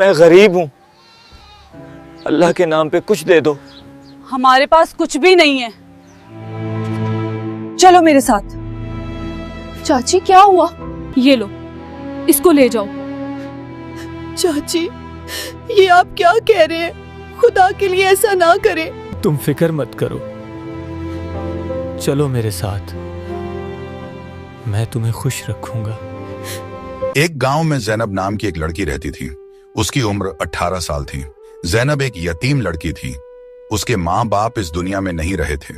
मैं गरीब हूँ, अल्लाह के नाम पे कुछ दे दो। हमारे पास कुछ भी नहीं है, चलो मेरे साथ। चाची क्या हुआ? ये लो, इसको ले जाओ। चाची ये आप क्या कह रहे हैं? खुदा के लिए ऐसा ना करें। तुम फिक्र मत करो, चलो मेरे साथ, मैं तुम्हें खुश रखूंगा। एक गांव में जैनब नाम की एक लड़की रहती थी। उसकी उम्र 18 साल थी। जैनब एक यतीम लड़की थी। उसके माँ बाप इस दुनिया में नहीं रहे थे।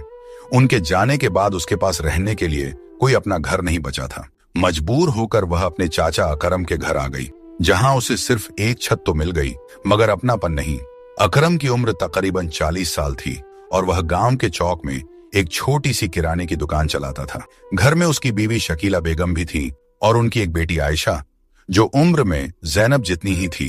उनके जाने के बाद उसके पास रहने के लिए कोई अपना घर नहीं बचा था। मजबूर होकर वह अपने चाचा अकरम के घर आ गई, जहां उसे सिर्फ एक छत तो मिल गई मगर अपनापन नहीं। अकरम की उम्र तकरीबन 40 साल थी और वह गांव के चौक में एक छोटी सी किराने की दुकान चलाता था। घर में उसकी बीवी शकीला बेगम भी थी और उनकी एक बेटी आयशा, जो उम्र में जैनब जितनी ही थी।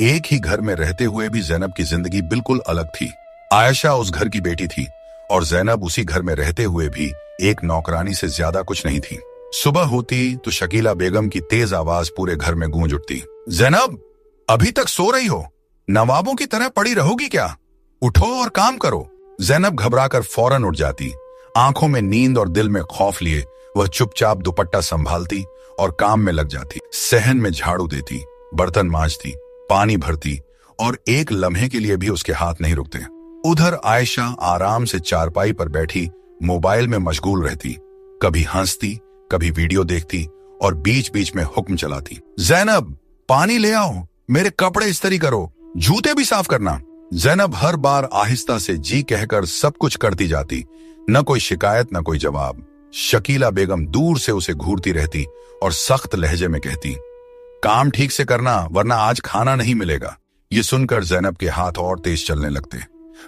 एक ही घर में रहते हुए भी जैनब की जिंदगी बिल्कुल अलग थी। आयशा उस घर की बेटी थी और जैनब उसी घर में रहते हुए भी एक नौकरानी से ज्यादा कुछ नहीं थी। सुबह होती तो शकीला बेगम की तेज आवाज पूरे घर में गूंज उठती। जैनब, अभी तक सो रही हो? नवाबों की तरह पड़ी रहोगी क्या? उठो और काम करो। जैनब घबराकर फौरन उठ जाती। आंखों में नींद और दिल में खौफ लिए वह चुपचाप दुपट्टा संभालती और काम में लग जाती। सहन में झाड़ू देती, बर्तन मांजती, पानी भरती और एक लम्हे के लिए भी उसके हाथ नहीं रुकते। उधर आयशा आराम से चारपाई पर बैठी मोबाइल में मशगूल रहती, कभी हंसती, कभी वीडियो देखती और बीच बीच में हुक्म चलाती। जैनब, पानी ले आओ, मेरे कपड़े इस्त्री करो, जूते भी साफ करना। जैनब हर बार आहिस्ता से जी कहकर सब कुछ करती जाती। न कोई शिकायत, न कोई जवाब। शकीला बेगम दूर से उसे घूरती रहती और सख्त लहजे में कहती, काम ठीक से करना वरना आज खाना नहीं मिलेगा। ये सुनकर जैनब के हाथ और तेज चलने लगते।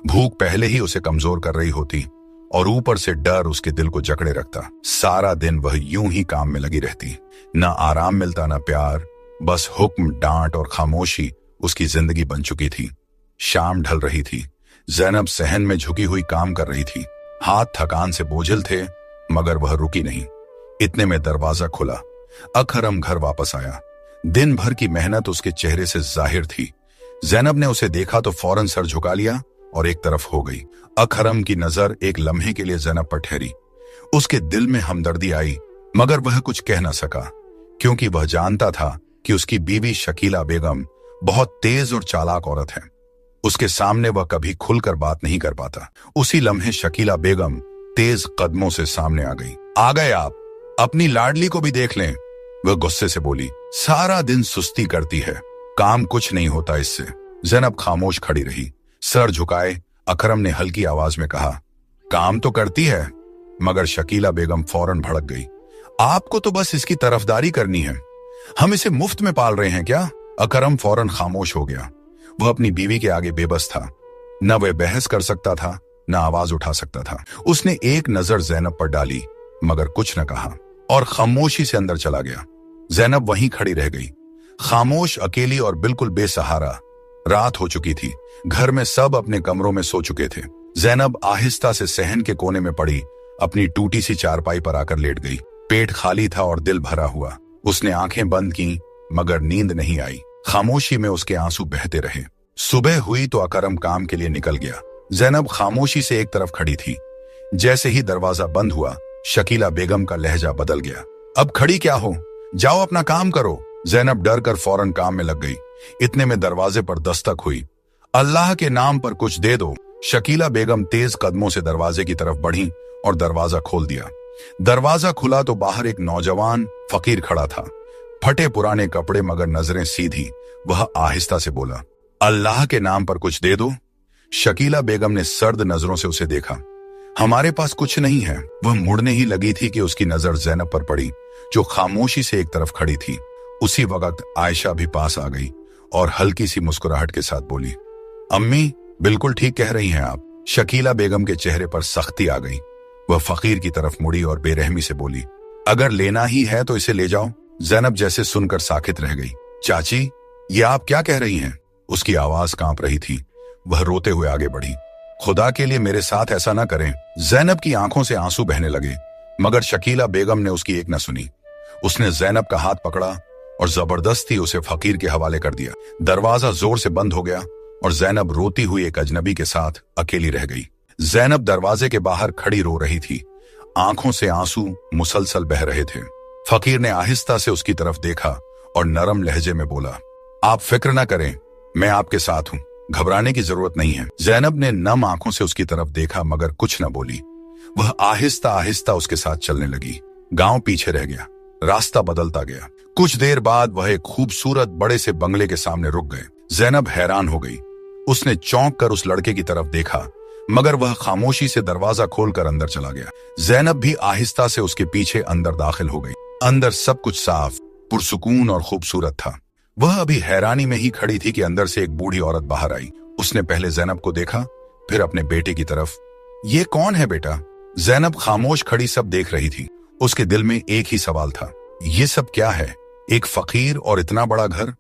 भूख पहले ही उसे कमजोर कर रही होती और ऊपर से डर उसके दिल को जकड़े रखता। सारा दिन वह यूं ही काम में लगी रहती। न आराम मिलता, न प्यार, बस हुक्म, डांट और खामोशी उसकी जिंदगी बन चुकी थी। शाम ढल रही थी। जैनब सहन में झुकी हुई काम कर रही थी। हाथ थकान से बोझिल थे मगर वह रुकी नहीं। इतने में दरवाजा खुला। अकरम घर वापस आया। दिन भर की मेहनत उसके चेहरे से जाहिर थी। जैनब ने उसे देखा तो फौरन सर झुका लिया और एक तरफ हो गई। अकरम की नजर एक लम्हे के लिए जैनब पर ठहरी। उसके दिल में हमदर्दी आई मगर वह कुछ कह न सका, क्योंकि वह जानता था कि उसकी बीवी शकीला बेगम बहुत तेज और चालाक औरत है। उसके सामने वह कभी खुलकर बात नहीं कर पाता। उसी लम्हे शकीला बेगम तेज कदमों से सामने आ गई। आ गए आप, अपनी लाडली को भी देख लें, वह गुस्से से बोली। सारा दिन सुस्ती करती है, काम कुछ नहीं होता इससे। जैनब खामोश खड़ी रही, सर झुकाए। अकरम ने हल्की आवाज में कहा, काम तो करती है। मगर शकीला बेगम फौरन भड़क गई। आपको तो बस इसकी तरफदारी करनी है, हम इसे मुफ्त में पाल रहे हैं क्या? अकरम फौरन खामोश हो गया। वह अपनी बीवी के आगे बेबस था। न वह बहस कर सकता था, न आवाज उठा सकता था। उसने एक नजर जैनब पर डाली मगर कुछ न कहा और खामोशी से अंदर चला गया। जैनब वहीं खड़ी रह गई, खामोश, अकेली और बिल्कुल बेसहारा। रात हो चुकी थी। घर में सब अपने कमरों में सो चुके थे। जैनब आहिस्ता से सहन के कोने में पड़ी अपनी टूटी सी चारपाई पर आकर लेट गई। पेट खाली था और दिल भरा हुआ। उसने आंखें बंद की मगर नींद नहीं आई। खामोशी में उसके आंसू बहते रहे। सुबह हुई तो अकरम काम के लिए निकल गया। जैनब खामोशी से एक तरफ खड़ी थी। जैसे ही दरवाजा बंद हुआ, शकीला बेगम का लहजा बदल गया। अब खड़ी क्या हो, जाओ अपना काम करो। जैनब डर कर फौरन काम में लग गई। इतने में दरवाजे पर दस्तक हुई। अल्लाह के नाम पर कुछ दे दो। शकीला बेगम तेज कदमों से दरवाजे की तरफ बढ़ी और दरवाजा खोल दिया। दरवाजा खुला तो बाहर एक नौजवान फकीर खड़ा था, फटे पुराने कपड़े मगर नजरें सीधी। वह आहिस्ता से बोला, अल्लाह के नाम पर कुछ दे दो। शकीला बेगम ने सर्द नजरों से उसे देखा। हमारे पास कुछ नहीं है। वह मुड़ने ही लगी थी कि उसकी नजर जैनब पर पड़ी, जो खामोशी से एक तरफ खड़ी थी। उसी वक्त आयशा भी पास आ गई और हल्की सी मुस्कुराहट के साथ बोली, अम्मी बिल्कुल ठीक कह रही हैं आप। शकीला बेगम के चेहरे पर सख्ती आ गई। वह फकीर की तरफ मुड़ी और बेरहमी से बोली, अगर लेना ही है तो इसे ले जाओ। जैनब जैसे सुनकर साकित रह गई। चाची, ये आप क्या कह रही हैं? उसकी आवाज कांप रही थी। वह रोते हुए आगे बढ़ी। खुदा के लिए मेरे साथ ऐसा ना करें। जैनब की आंखों से आंसू बहने लगे मगर शकीला बेगम ने उसकी एक न सुनी। उसने जैनब का हाथ पकड़ा और जबरदस्ती उसे फकीर के हवाले कर दिया। दरवाजा जोर से बंद हो गया और जैनब रोती हुई एक अजनबी के साथ अकेली रह गई। जैनब दरवाजे के बाहर खड़ी रो रही थी, आंखों से आंसू मुसलसल बह रहे थे। फकीर ने आहिस्ता से उसकी तरफ देखा और नरम लहजे में बोला, आप फिक्र ना करें, मैं आपके साथ हूं, घबराने की जरूरत नहीं है। जैनब ने नम आंखों से उसकी तरफ देखा मगर कुछ न बोली। वह आहिस्ता आहिस्ता उसके साथ चलने लगी। गांव पीछे रह गया, रास्ता बदलता गया। कुछ देर बाद वह एक खूबसूरत बड़े से बंगले के सामने रुक गए। जैनब हैरान हो गई। उसने चौंक कर उस लड़के की तरफ देखा मगर वह खामोशी से दरवाजा खोलकर अंदर चला गया। जैनब भी आहिस्ता से उसके पीछे अंदर दाखिल हो गई। अंदर सब कुछ साफ, पुरसुकून और खूबसूरत था। वह अभी हैरानी में ही खड़ी थी कि अंदर से एक बूढ़ी औरत बाहर आई। उसने पहले जैनब को देखा, फिर अपने बेटे की तरफ। ये कौन है बेटा? जैनब खामोश खड़ी सब देख रही थी। उसके दिल में एक ही सवाल था, ये सब क्या है? एक फकीर और इतना बड़ा घर?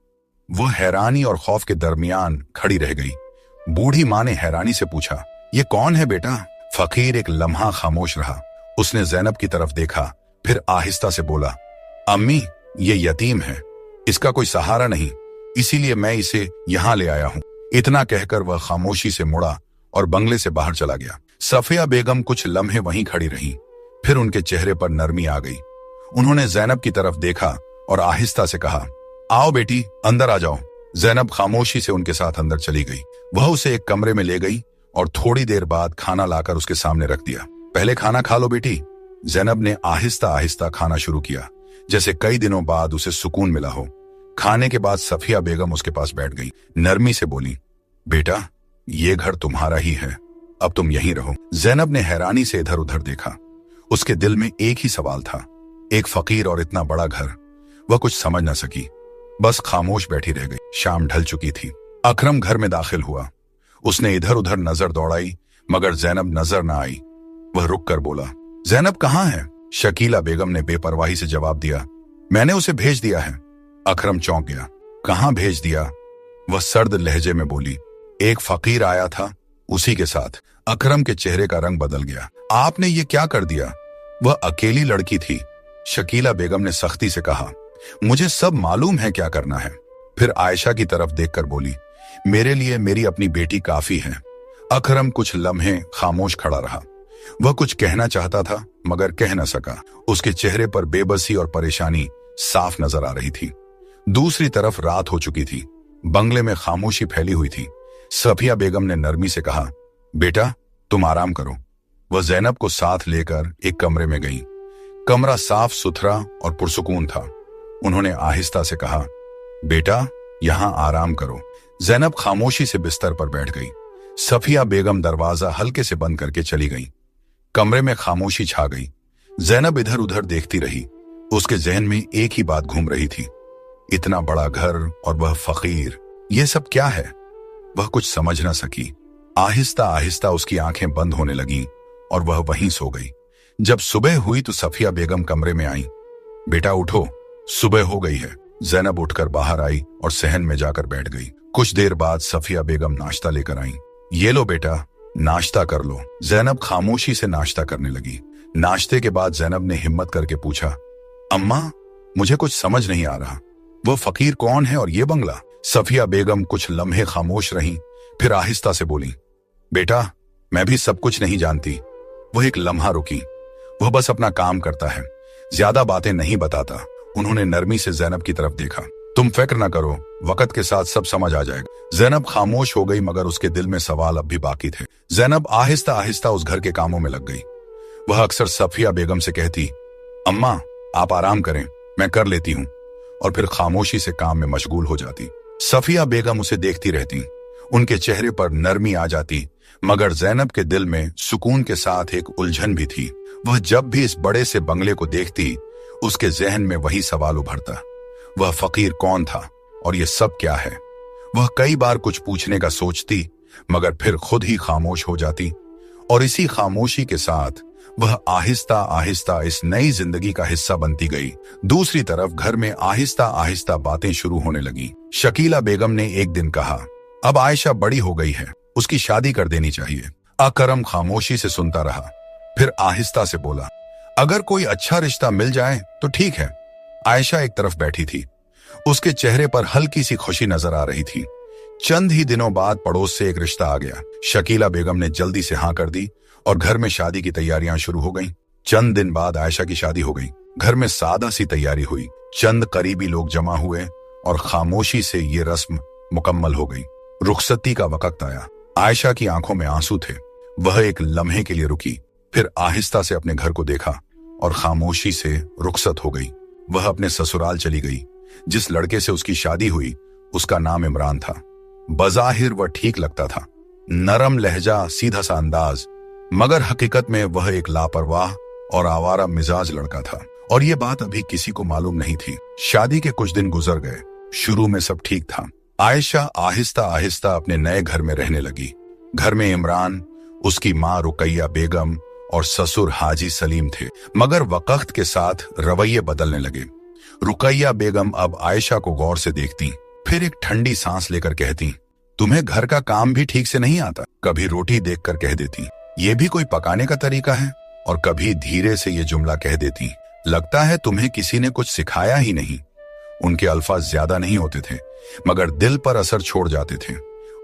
वह हैरानी और खौफ के दरमियान खड़ी रह गई। बूढ़ी माँ ने हैरानी से पूछा, ये कौन है बेटा? फकीर एक लम्हा खामोश रहा। उसने जैनब की तरफ देखा, फिर आहिस्ता से बोला, अम्मी, ये यतीम है, इसका कोई सहारा नहीं, इसीलिए मैं इसे यहाँ ले आया हूँ। इतना कहकर वह खामोशी से मुड़ा और बंगले से बाहर चला गया। सफिया बेगम कुछ लम्हे वहीं खड़ी रहीं, फिर उनके चेहरे पर नरमी आ गई। उन्होंने जैनब की तरफ देखा और आहिस्ता से कहा, आओ बेटी, अंदर आ जाओ। जैनब खामोशी से उनके साथ अंदर चली गई। वह उसे एक कमरे में ले गई और थोड़ी देर बाद खाना लाकर उसके सामने रख दिया। पहले खाना खा लो बेटी। जैनब ने आहिस्ता आहिस्ता खाना शुरू किया, जैसे कई दिनों बाद उसे सुकून मिला हो। खाने के बाद सफिया बेगम उसके पास बैठ गई। नरमी से बोली, बेटा, ये घर तुम्हारा ही है, अब तुम यहीं रहो। जैनब ने हैरानी से इधर उधर देखा। उसके दिल में एक ही सवाल था, एक फकीर और इतना बड़ा घर। वह कुछ समझ न सकी, बस खामोश बैठी रह गई। शाम ढल चुकी थी। अकरम घर में दाखिल हुआ। उसने इधर उधर नजर दौड़ाई मगर जैनब नजर न आई। वह रुक कर बोला, जैनब कहाँ है? शकीला बेगम ने बेपरवाही से जवाब दिया, मैंने उसे भेज दिया है। अकरम चौंक गया। कहाँ भेज दिया? वह सर्द लहजे में बोली, एक फकीर आया था, उसी के साथ। अकरम के चेहरे का रंग बदल गया। आपने ये क्या कर दिया? वह अकेली लड़की थी। शकीला बेगम ने सख्ती से कहा, मुझे सब मालूम है क्या करना है। फिर आयशा की तरफ देखकर बोली, मेरे लिए मेरी अपनी बेटी काफी है। अकरम कुछ लम्हे खामोश खड़ा रहा। वह कुछ कहना चाहता था मगर कह न सका। उसके चेहरे पर बेबसी और परेशानी साफ नजर आ रही थी। दूसरी तरफ रात हो चुकी थी। बंगले में खामोशी फैली हुई थी। सफिया बेगम ने नरमी से कहा, बेटा, तुम आराम करो। वह जैनब को साथ लेकर एक कमरे में गई। कमरा साफ सुथरा और पुरसुकून था। उन्होंने आहिस्ता से कहा, बेटा, यहां आराम करो। जैनब खामोशी से बिस्तर पर बैठ गई। सफिया बेगम दरवाजा हल्के से बंद करके चली गई। कमरे में खामोशी छा गई। जैनब इधर उधर देखती रही। उसके जहन में एक ही बात घूम रही थी, इतना बड़ा घर और वह फकीर, यह सब क्या है? वह कुछ समझ न सकी। आहिस्ता आहिस्ता उसकी आंखें बंद होने लगीं और वह वहीं सो गई। जब सुबह हुई तो सफिया बेगम कमरे में आई। बेटा उठो, सुबह हो गई है। जैनब उठकर बाहर आई और सहन में जाकर बैठ गई। कुछ देर बाद सफिया बेगम नाश्ता लेकर आई। ये लो बेटा, नाश्ता कर लो। जैनब खामोशी से नाश्ता करने लगी। नाश्ते के बाद जैनब ने हिम्मत करके पूछा, अम्मा, मुझे कुछ समझ नहीं आ रहा, वो फकीर कौन है और ये बंगला? सफिया बेगम कुछ लम्हे खामोश रहीं, फिर आहिस्ता से बोली, बेटा, मैं भी सब कुछ नहीं जानती। वह एक लम्हा रुकी। वह बस अपना काम करता है, ज्यादा बातें नहीं बताता। उन्होंने नरमी से जैनब की तरफ देखा। तुम फिक्र न करो, वक्त के साथ सब समझ आ जाएगा। जैनब खामोश हो गई मगर उसके दिल में सवाल अब भी बाकी थे। जैनब आहिस्ता आहिस्ता उस घर के कामों में लग गई। वह अक्सर सफिया बेगम से कहती, अम्मा, आप आराम करें, मैं कर लेती हूँ, और फिर खामोशी से काम में मशगूल हो जाती। सफिया बेगम उसे देखती रहती। उनके चेहरे पर नरमी आ जाती मगर जैनब के दिल में सुकून के साथ एक उलझन भी थी। वह जब भी इस बड़े से बंगले को देखती, उसके जहन में वही सवाल उभरता, वह फकीर कौन था और ये सब क्या है? वह कई बार कुछ पूछने का सोचती मगर फिर खुद ही खामोश हो जाती, और इसी खामोशी के साथ वह आहिस्ता आहिस्ता इस नई जिंदगी का हिस्सा बनती गई। दूसरी तरफ घर में आहिस्ता आहिस्ता बातें शुरू होने लगी। शकीला बेगम ने एक दिन कहा, अब आयशा बड़ी हो गई है, उसकी शादी कर देनी चाहिए। अकरम खामोशी से सुनता रहा, फिर आहिस्ता से बोला, अगर कोई अच्छा रिश्ता मिल जाए तो ठीक है। आयशा एक तरफ बैठी थी। उसके चेहरे पर हल्की सी खुशी नजर आ रही थी। चंद ही दिनों बाद पड़ोस से एक रिश्ता आ गया। शकीला बेगम ने जल्दी से हाँ कर दी और घर में शादी की तैयारियां शुरू हो गईं। चंद दिन बाद आयशा की शादी हो गई। घर में सादा सी तैयारी हुई। चंद करीबी लोग जमा हुए और खामोशी से ये रस्म मुकम्मल हो गई। रुखसती का वक्त आया। आयशा की आंखों में आंसू थे। वह एक लम्हे के लिए रुकी, फिर आहिस्ता से अपने घर को देखा और खामोशी से रुखसत हो गई। वह अपने ससुराल चली गई। जिस लड़के से उसकी शादी हुई उसका नाम इमरान था। बज़ाहिर वह ठीक लगता था, नरम लहजा, सीधा सा अंदाज, मगर हकीकत में वह एक लापरवाह और आवारा मिजाज लड़का था और ये बात अभी किसी को मालूम नहीं थी। शादी के कुछ दिन गुजर गए। शुरू में सब ठीक था। आयशा आहिस्ता आहिस्ता अपने नए घर में रहने लगी। घर में इमरान, उसकी माँ रुकैया बेगम और ससुर हाजी सलीम थे, मगर वक्त के साथ रवैये बदलने लगे। रुकैया बेगम अब आयशा को गौर से देखती, फिर एक ठंडी सांस लेकर कहती, तुम्हें घर का काम भी ठीक से नहीं आता। कभी रोटी देखकर कह देती, ये भी कोई पकाने का तरीका है, और कभी धीरे से ये जुमला कह देती, लगता है तुम्हें किसी ने कुछ सिखाया ही नहीं। उनके अल्फाज ज्यादा नहीं होते थे, मगर दिल पर असर छोड़ जाते थे।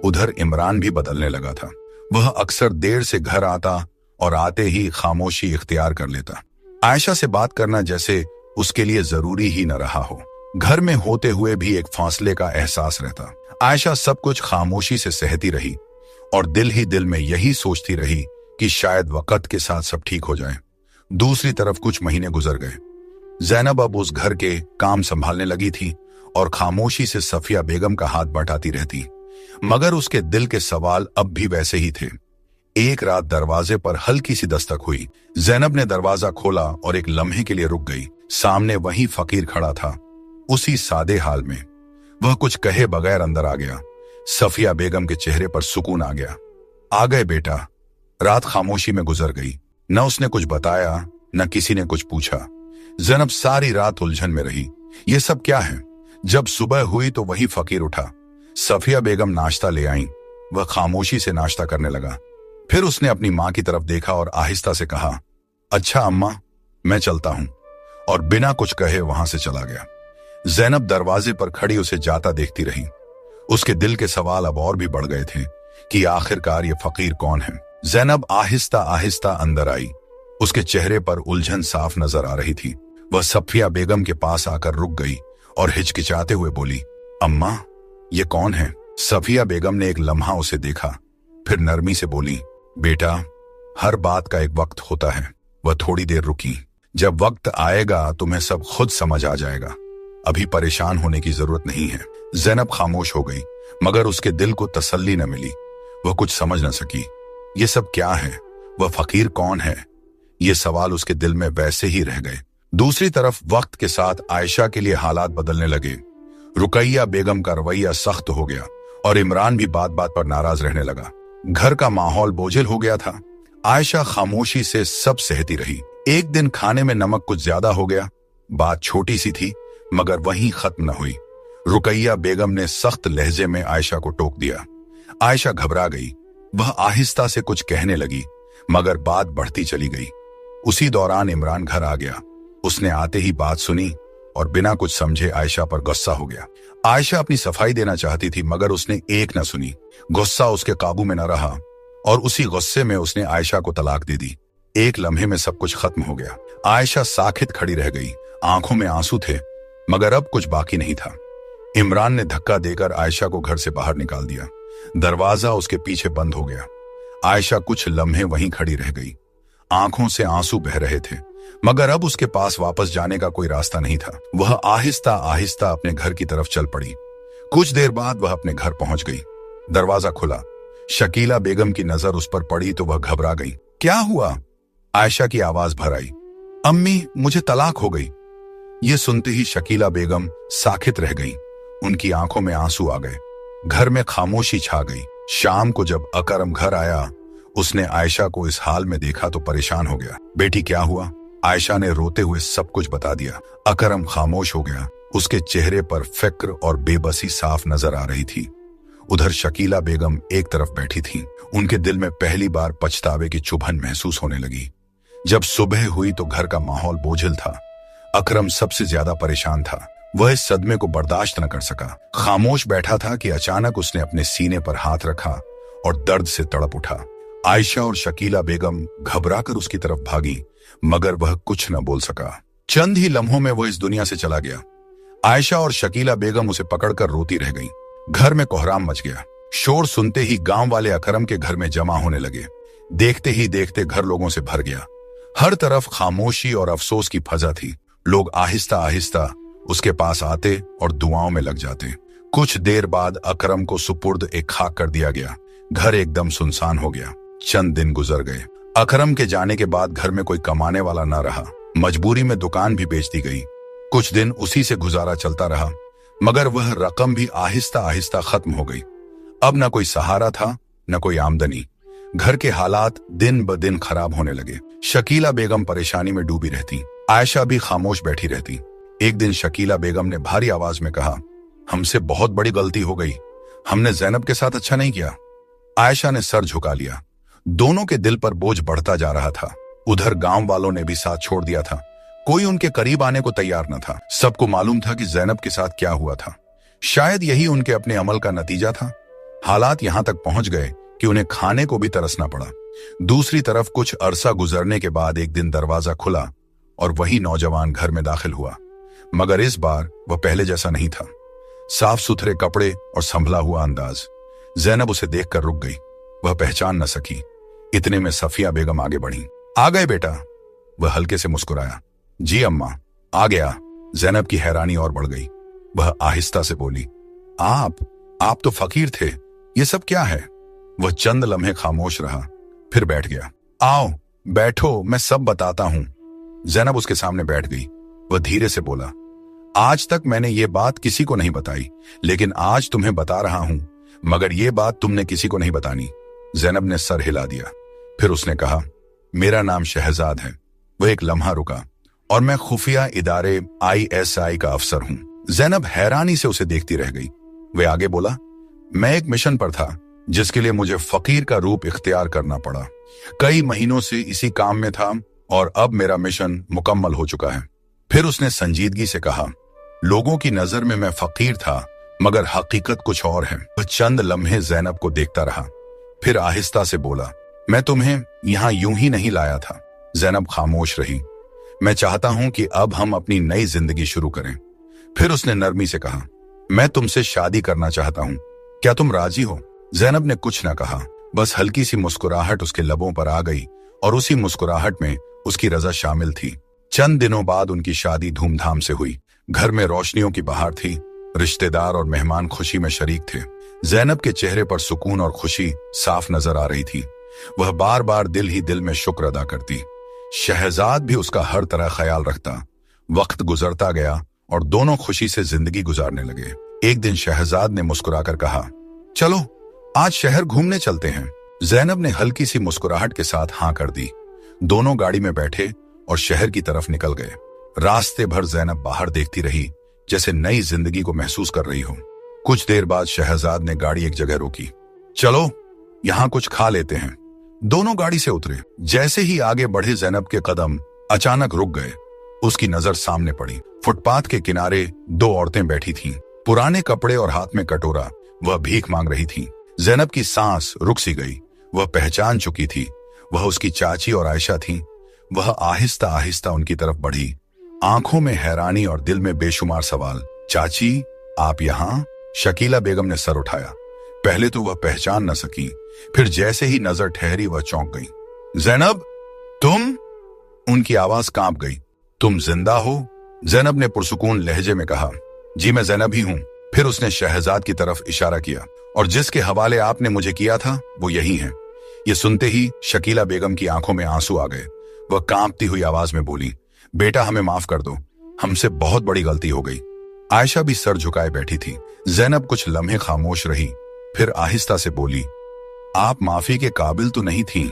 उधर इमरान भी बदलने लगा था। वह अक्सर देर से घर आता और आते ही खामोशी इख्तियार कर लेता। आयशा से बात करना जैसे उसके लिए जरूरी ही न रहा हो। घर में होते हुए भी एक फासले का एहसास रहता। आयशा सब कुछ खामोशी से सहती रही और दिल ही दिल में यही सोचती रही कि शायद वक्त के साथ सब ठीक हो जाए। दूसरी तरफ कुछ महीने गुजर गए। जैनब अब उस घर के काम संभालने लगी थी और खामोशी से सफिया बेगम का हाथ बटाती रहती, मगर उसके दिल के सवाल अब भी वैसे ही थे। एक रात दरवाजे पर हल्की सी दस्तक हुई। जैनब ने दरवाजा खोला और एक लम्हे के लिए रुक गई। सामने वही फकीर खड़ा था, उसी सादे हाल में। वह कुछ कहे बगैर अंदर आ गया। सफिया बेगम के चेहरे पर सुकून आ गया। आ गए बेटा। रात खामोशी में गुजर गई। न उसने कुछ बताया, न किसी ने कुछ पूछा। जैनब सारी रात उलझन में रही। ये सब क्या है? जब सुबह हुई तो वही फकीर उठा। सफिया बेगम नाश्ता ले आईं। वह खामोशी से नाश्ता करने लगा। फिर उसने अपनी मां की तरफ देखा और आहिस्ता से कहा, अच्छा अम्मा, मैं चलता हूं, और बिना कुछ कहे वहां से चला गया। जैनब दरवाजे पर खड़ी उसे जाता देखती रही। उसके दिल के सवाल अब और भी बढ़ गए थे कि आखिरकार ये फकीर कौन है। जैनब आहिस्ता आहिस्ता अंदर आई। उसके चेहरे पर उलझन साफ नजर आ रही थी। वह सफिया बेगम के पास आकर रुक गई और हिचकिचाते हुए बोली, अम्मा, ये कौन है? सफिया बेगम ने एक लम्हा उसे देखा, फिर नरमी से बोली, बेटा, हर बात का एक वक्त होता है। वह थोड़ी देर रुकी। जब वक्त आएगा तुम्हें सब खुद समझ आ जाएगा। अभी परेशान होने की जरूरत नहीं है। जैनब खामोश हो गई, मगर उसके दिल को तसल्ली न मिली। वह कुछ समझ न सकी। ये सब क्या है? वह फकीर कौन है? ये सवाल उसके दिल में वैसे ही रह गए। दूसरी तरफ वक्त के साथ आयशा के लिए हालात बदलने लगे। रुकैया बेगम का रवैया सख्त हो गया और इमरान भी बात बात पर नाराज रहने लगा। घर का माहौल बोझिल हो गया था। आयशा खामोशी से सब सहती रही। एक दिन खाने में नमक कुछ ज्यादा हो गया। बात छोटी सी थी, मगर वहीं खत्म न हुई। रुकैया बेगम ने सख्त लहजे में आयशा को टोक दिया। आयशा घबरा गई। वह आहिस्ता से कुछ कहने लगी, मगर बात बढ़ती चली गई। उसी दौरान इमरान घर आ गया। उसने आते ही बात सुनी और बिना कुछ समझे आयशा पर गुस्सा हो गया। आयशा अपनी सफाई देना चाहती थी, मगर उसने एक न सुनी। गुस्सा उसके काबू में न रहा और उसी गुस्से में उसने आयशा को तलाक दे दी। एक लम्हे में सब कुछ खत्म हो गया। आयशा साखित खड़ी रह गई। आंखों में आंसू थे, मगर अब कुछ बाकी नहीं था। इमरान ने धक्का देकर आयशा को घर से बाहर निकाल दिया। दरवाजा उसके पीछे बंद हो गया। आयशा कुछ लम्हे वहीं खड़ी रह गई। आंखों से आंसू बह रहे थे, मगर अब उसके पास वापस जाने का कोई रास्ता नहीं था। वह आहिस्ता आहिस्ता अपने घर की तरफ चल पड़ी। कुछ देर बाद वह अपने घर पहुंच गई। दरवाजा खुला। शकीला बेगम की नजर उस पर पड़ी तो वह घबरा गई। क्या हुआ? आयशा की आवाज भर आई, अम्मी, मुझे तलाक हो गई। ये सुनते ही शकीला बेगम साखित रह गई। उनकी आंखों में आंसू आ गए। घर में खामोशी छा गई। शाम को जब अकरम घर आया, उसने आयशा को इस हाल में देखा तो परेशान हो गया। बेटी, क्या हुआ? आयशा ने रोते हुए सब कुछ बता दिया। अकरम खामोश हो गया। उसके चेहरे पर फिक्र और बेबसी साफ नजर आ रही थी। उधर शकीला बेगम एक तरफ बैठी थी। उनके दिल में पहली बार पछतावे की चुभन महसूस होने लगी। जब सुबह हुई तो घर का माहौल बोझिल था। अकरम सबसे ज्यादा परेशान था। वह इस सदमे को बर्दाश्त न कर सका। खामोश बैठा था कि अचानक उसने अपने सीने पर हाथ रखा और दर्द से तड़प उठा। आयशा और शकीला बेगम घबराकर उसकी तरफ भागी, मगर वह कुछ न बोल सका। चंद ही लम्हों में वह इस दुनिया से चला गया। आयशा और शकीला बेगम उसे पकड़कर रोती रह गईं। घर में कोहराम मच गया। शोर सुनते ही गांव वाले अकरम के घर में जमा होने लगे। देखते ही देखते घर लोगों से भर गया। हर तरफ खामोशी और अफसोस की फजा थी। लोग आहिस्ता आहिस्ता उसके पास आते और दुआओं में लग जाते। कुछ देर बाद अकरम को सुपुर्द एक खाक कर दिया गया। घर एकदम सुनसान हो गया। चंद दिन गुजर गए। अकरम के जाने के बाद घर में कोई कमाने वाला न रहा। मजबूरी में दुकान भी बेच दी गई। कुछ दिन उसी से गुजारा चलता रहा, मगर वह रकम भी आहिस्ता आहिस्ता खत्म हो गई। अब न कोई सहारा था, न कोई आमदनी। घर के हालात दिन ब दिन खराब होने लगे। शकीला बेगम परेशानी में डूबी रहती। आयशा भी खामोश बैठी रहती। एक दिन शकीला बेगम ने भारी आवाज में कहा, हमसे बहुत बड़ी गलती हो गई। हमने जैनब के साथ अच्छा नहीं किया। आयशा ने सर झुका लिया। दोनों के दिल पर बोझ बढ़ता जा रहा था। उधर गांव वालों ने भी साथ छोड़ दिया था। कोई उनके करीब आने को तैयार न था। सबको मालूम था कि जैनब के साथ क्या हुआ था। शायद यही उनके अपने अमल का नतीजा था। हालात यहां तक पहुंच गए कि उन्हें खाने को भी तरसना पड़ा। दूसरी तरफ कुछ अरसा गुजरने के बाद एक दिन दरवाजा खुला और वही नौजवान घर में दाखिल हुआ, मगर इस बार वह पहले जैसा नहीं था। साफ सुथरे कपड़े और संभला हुआ अंदाज। जैनब उसे देखकर रुक गई। वह पहचान न सकी। इतने में सफिया बेगम आगे बढ़ी। आ गए बेटा? वह हल्के से मुस्कुराया। जी अम्मा, आ गया। जैनब की हैरानी और बढ़ गई। वह आहिस्ता से बोली, आप तो फकीर थे, ये सब क्या है? वह चंद लम्हे खामोश रहा, फिर बैठ गया। आओ बैठो, मैं सब बताता हूं। जैनब उसके सामने बैठ गई। वह धीरे से बोला, आज तक मैंने ये बात किसी को नहीं बताई, लेकिन आज तुम्हें बता रहा हूं, मगर ये बात तुमने किसी को नहीं बतानी। जैनब ने सर हिला दिया। फिर उसने कहा, मेरा नाम शहजाद है। वह एक लम्हा रुका, और मैं खुफिया इदारे ISI का अफसर हूं। जैनब हैरानी से उसे देखती रह गई। वह आगे बोला, मैं एक मिशन पर था जिसके लिए मुझे फकीर का रूप इख्तियार करना पड़ा। कई महीनों से इसी काम में था और अब मेरा मिशन मुकम्मल हो चुका है। फिर उसने संजीदगी से कहा, लोगों की नजर में मैं फकीर था, मगर हकीकत कुछ और है। वह चंद लम्हे जैनब को देखता रहा, फिर आहिस्ता से बोला, मैं तुम्हें यहां यूं ही नहीं लाया था। जैनब खामोश रही। मैं चाहता हूं कि अब हम अपनी नई जिंदगी शुरू करें। फिर उसने नरमी से कहा, मैं तुमसे शादी करना चाहता हूं, क्या तुम राजी हो? जैनब ने कुछ न कहा, बस हल्की सी मुस्कुराहट उसके लबों पर आ गई और उसी मुस्कुराहट में उसकी रजा शामिल थी। चंद दिनों बाद उनकी शादी धूमधाम से हुई। घर में रोशनियों की बहार थी। रिश्तेदार और मेहमान खुशी में शरीक थे। जैनब के चेहरे पर सुकून और खुशी साफ नजर आ रही थी। वह बार बार दिल ही दिल में शुक्र अदा करती। शहजाद भी उसका हर तरह ख्याल रखता। वक्त गुजरता गया और दोनों खुशी से जिंदगी गुजारने लगे। एक दिन शहजाद ने मुस्कुराकर कहा, चलो आज शहर घूमने चलते हैं। जैनब ने हल्की सी मुस्कुराहट के साथ हाँ कर दी। दोनों गाड़ी में बैठे और शहर की तरफ निकल गए। रास्ते भर जैनब बाहर देखती रही, जैसे नई जिंदगी को महसूस कर रही हो। कुछ देर बाद शहजाद ने गाड़ी एक जगह रोकी। चलो यहां कुछ खा लेते हैं। दोनों गाड़ी से उतरे। जैसे ही आगे बढ़े जैनब के कदम अचानक रुक गए। उसकी नजर सामने पड़ी। फुटपाथ के किनारे दो औरतें बैठी थीं, पुराने कपड़े और हाथ में कटोरा। वह भीख मांग रही थीं। जैनब की सांस रुक सी गई। वह पहचान चुकी थी। वह उसकी चाची और आयशा थीं। वह आहिस्ता आहिस्ता उनकी तरफ बढ़ी, आंखों में हैरानी और दिल में बेशुमार सवाल। चाची, आप यहां? शकीला बेगम ने सर उठाया। पहले तो वह पहचान न सकी, फिर जैसे ही नजर ठहरी वह चौंक गई। जैनब, तुम? उनकी आवाज कांप गई। तुम जिंदा हो? जैनब ने पुरसुकून लहजे में कहा। जी मैं जैनब ही हूं। फिर उसने शहजाद की तरफ इशारा किया, और जिसके हवाले आपने मुझे किया था वो यही है। ये सुनते ही शकीला बेगम की आंखों में आंसू आ गए। वह कांपती हुई आवाज में बोली, बेटा हमें माफ कर दो, हमसे बहुत बड़ी गलती हो गई। आयशा भी सर झुकाए बैठी थी। जैनब कुछ लम्हे खामोश रही, फिर आहिस्ता से बोली, आप माफी के काबिल तो नहीं थी,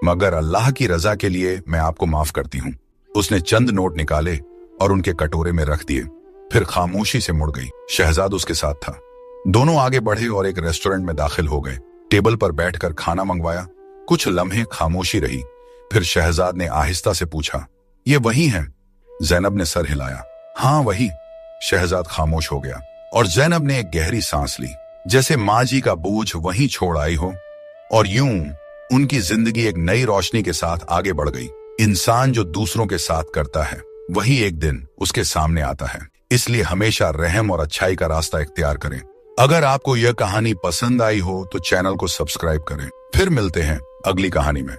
मगर अल्लाह की रजा के लिए मैं आपको माफ करती हूँ। उसने चंद नोट निकाले और उनके कटोरे में रख दिए, फिर खामोशी से मुड़ गई। शहजाद उसके साथ था। दोनों आगे बढ़े और एक रेस्टोरेंट में दाखिल हो गए। टेबल पर बैठकर खाना मंगवाया। कुछ लम्हे खामोशी रही, फिर शहजाद ने आहिस्ता से पूछा, ये वही है? जैनब ने सर हिलाया। हाँ वही। शहजाद खामोश हो गया और जैनब ने एक गहरी सांस ली, जैसे माँ जी का बोझ वहीं छोड़ आई हो। और यूं उनकी जिंदगी एक नई रोशनी के साथ आगे बढ़ गई। इंसान जो दूसरों के साथ करता है वही एक दिन उसके सामने आता है, इसलिए हमेशा रहम और अच्छाई का रास्ता इख्तियार करें। अगर आपको यह कहानी पसंद आई हो तो चैनल को सब्सक्राइब करें। फिर मिलते हैं अगली कहानी में।